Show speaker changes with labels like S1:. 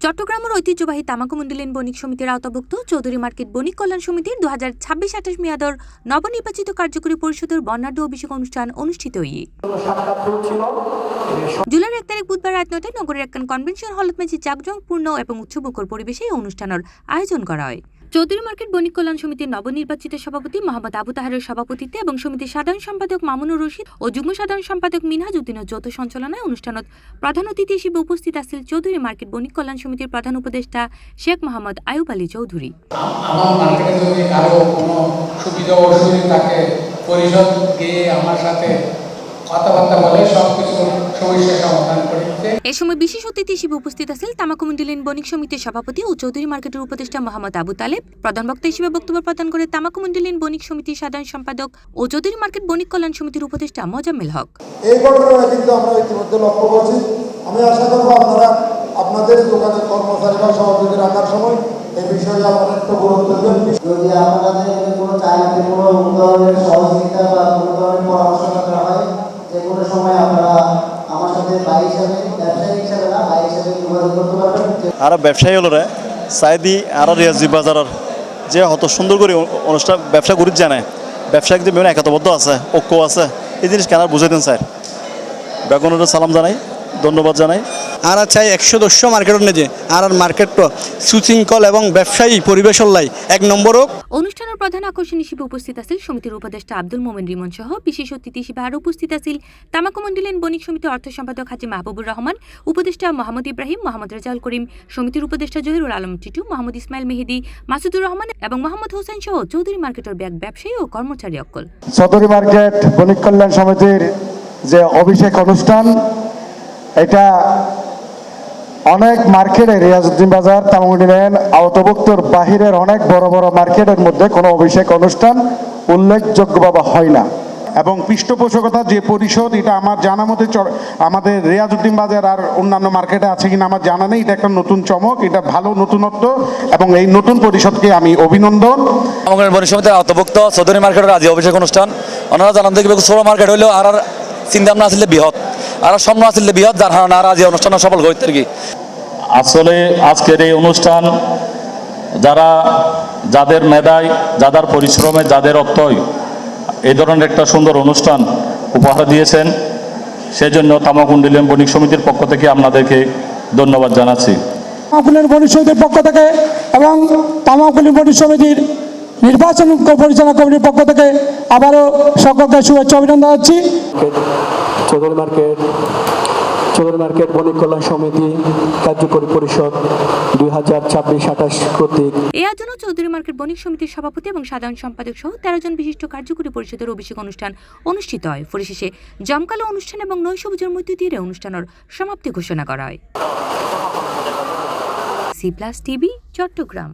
S1: চট্টগ্রামের ঐতিহ্যবাহী তামাকুমুন্ডিলেন বণিক সমিতির আওতাভুক্ত চৌধুরী মার্কেট বণিক কল্যাণ সমিতির 2026-28 মেয়াদর নবনির্বাচিত কার্যকরী পরিষদের বর্ণাঢ্য অভিষেক অনুষ্ঠান অনুষ্ঠিত জুলাইয়ের 1 তারিখ বুধবার রাত 9টায় নগরের একখান কনভেনশন হলত মেঝে জাঁকজমকপূর্ণ এবং উৎসবমুখর পরিবেশে এই অনুষ্ঠানের আয়োজন করা হয়। চৌধুরী মার্কেট বণিক কল্যাণ সমিতির নবনির্বাচিত সভাপতি মোহাম্মদ আবু তাহেরের সভাপতিত্বে এবং সমিতির সাধারণ সম্পাদক মামুনুর রশিদ ও যুগ্ম সাধারণ সম্পাদক মিনহাজ উদ্দিনের যৌথ সঞ্চালনায় অনুষ্ঠানত প্রধান অতিথি হিসেবে উপস্থিত আছেন চৌধুরী মার্কেট বণিক কল্যাণ সমিতির প্রধান উপদেষ্টা শেখ মোহাম্মদ আয়ুব আলী চৌধুরী।
S2: আমার মার্কেটে যদি কারো কোনো সুবিধা অসুবিধা থাকে পরিষদ গিয়ে আমার সাথে কথাবার্তা বলে সবকিছু সমস্যার সমাধান করে দিতে।
S1: এই সময় বিশেষ অতিথি হিসেবে উপস্থিত আছেন তামাকুমুন্ডিলেন বণিক সমিতির সভাপতি ও চৌধুরী মার্কেটের উপদেষ্টা মোহাম্মদ আবু তালেব। প্রধান বক্তা হিসেবে বক্তব্য প্রদান করে তামাকুমুন্ডিলেন বণিক সমিতির সাধারণ সম্পাদক ও চৌধুরী মার্কেট বণিক কল্যাণ সমিতির উপদেষ্টা মোজাম্মেল হক।
S3: এই ঘটনাটা কিন্তু আমরা ইতিমধ্যে লক্ষ্য করছি। আমি আশা করব আপনারা আপনাদের দোকানের কর্মচারী বা সহযোগী রাখার সময় এই বিষয়ে আপনারা একটু গুরুত্ব দেবেন।
S4: যদি আপনাদের কোনো চাইলে কোনো ধরনের সহযোগিতা বা কোনো ধরনের পরামর্শ দরকার হয় যে কোনো সময় আপনারা আমার সাথে ভাই হিসাবে ব্যবসায়ী হিসাবে না ভাই হিসাবে যোগাযোগ করতে পারবেন।
S5: আর ব্যবসায়ী হলো সাইদি আর রিয়াজি বাজারের যে হত সুন্দর করে অনুষ্ঠান ব্যবসা করি জানায় ব্যবসায়িক যে বিভিন্ন একতাবদ্ধ আছে ঐক্য আছে এই জিনিস কেনার বুঝে দেন স্যার বেগুনের সালাম জানাই ধন্যবাদ জানাই।
S6: আর চাই 110 মার্কেট নেজে আর মার্কেট সুশৃঙ্খল এবং ব্যবসায়ী পরিবেশ লাই 1 নম্বর।
S1: অনুষ্ঠানের প্রধান আকর্ষণ হিসেবে উপস্থিত আছেন সমিতির উপদেষ্টা আব্দুল মোমেন রিমন সহ বিশেষ অতিথি হিসেবে আরও উপস্থিত আছেন তামাকুমুন্ডিলেন বণিক সমিতির অর্থ সম্পাদক হাজি মাহবুবুর রহমান, উপদেষ্টা মোহাম্মদ ইব্রাহিম, মোহাম্মদ রেজাউল করিম, সমিতির উপদেষ্টা জহিরুল আলম টিটু, মোহাম্মদ ইসমাইল মেহেদি, মাসুদুর রহমান এবং মোহাম্মদ হোসেন সহ চৌধুরী মার্কেটের ব্যবসায়ী ও কর্মচারী অকল।
S3: চৌধুরী মার্কেট বণিক কল্যাণ সমিতির যে অভিষেক অনুষ্ঠান এটা অনেক মার্কেটে রিয়াজউদ্দিন বাজার তামাকুমুন্ডিলেন আওতাভুক্তর বাহিরের অনেক বড় বড় মার্কেটের মধ্যে কোনো অভিষেক অনুষ্ঠান উল্লেখযোগ্যভাবে হয় না।
S7: এবং পৃষ্ঠপোষকতা যে পরিষদ এটা আমার জানা মতে আমাদের রিয়াজউদ্দিন বাজার আর অন্যান্য মার্কেটে আছে কিনা আমার জানা নেই। এটা একটা নতুন চমক, এটা ভালো নতুনত্ব এবং এই নতুন পরিষদকে আমি অভিনন্দন।
S8: আমাদের বণিক সমিতির আওতাভুক্ত চৌধুরী মার্কেটের আজ অভিষেক অনুষ্ঠান ওনারা জানান দেখবে ছোট মার্কেট হইলেও আর চিন্তা ভাবনা আসলে বৃহৎ আর স্বপ্ন আসলে বৃহৎ যার কারণে আর আজ এই অনুষ্ঠান সফল হইতে আর কি।
S9: আসলে আজকের এই অনুষ্ঠান যাদের মেধায় যাদের পরিশ্রমে যাদের অর্থই এই ধরনের একটা সুন্দর অনুষ্ঠান উপহার দিয়েছেন সেজন্য তামাকুমুন্ডিলেন বণিক সমিতির পক্ষ থেকে আপনাদেরকে ধন্যবাদ জানাচ্ছি।
S3: তামাকুমুন্ডিলেন বণিক সমিতির পক্ষ থেকে এবং তামাকুমুন্ডিলেন বণিক সমিতির নির্বাচন পরিচালনা কমিটির পক্ষ থেকে আবারও সকলকে শুভেচ্ছা অভিনন্দন জানাচ্ছি।
S10: চৌধুরী মার্কেট বণিক কল্যাণ সমিতি কার্যকরী পরিষদ 2026-28 কর্তৃক
S1: এই আয়োজনে চৌধুরী মার্কেট বণিক সমিতির সভাপতি এবং সাধারণ সম্পাদক সহ 13 জন বিশিষ্ট কার্যকরী পরিষদের অভিষেক অনুষ্ঠান অনুষ্ঠিত হয়। পরিশেষে জমকালো অনুষ্ঠান এবং নৈশভোজের মধ্য দিয়ে অনুষ্ঠানের সমাপ্তি ঘোষণা করা হয়। C+ TV, Chittagong.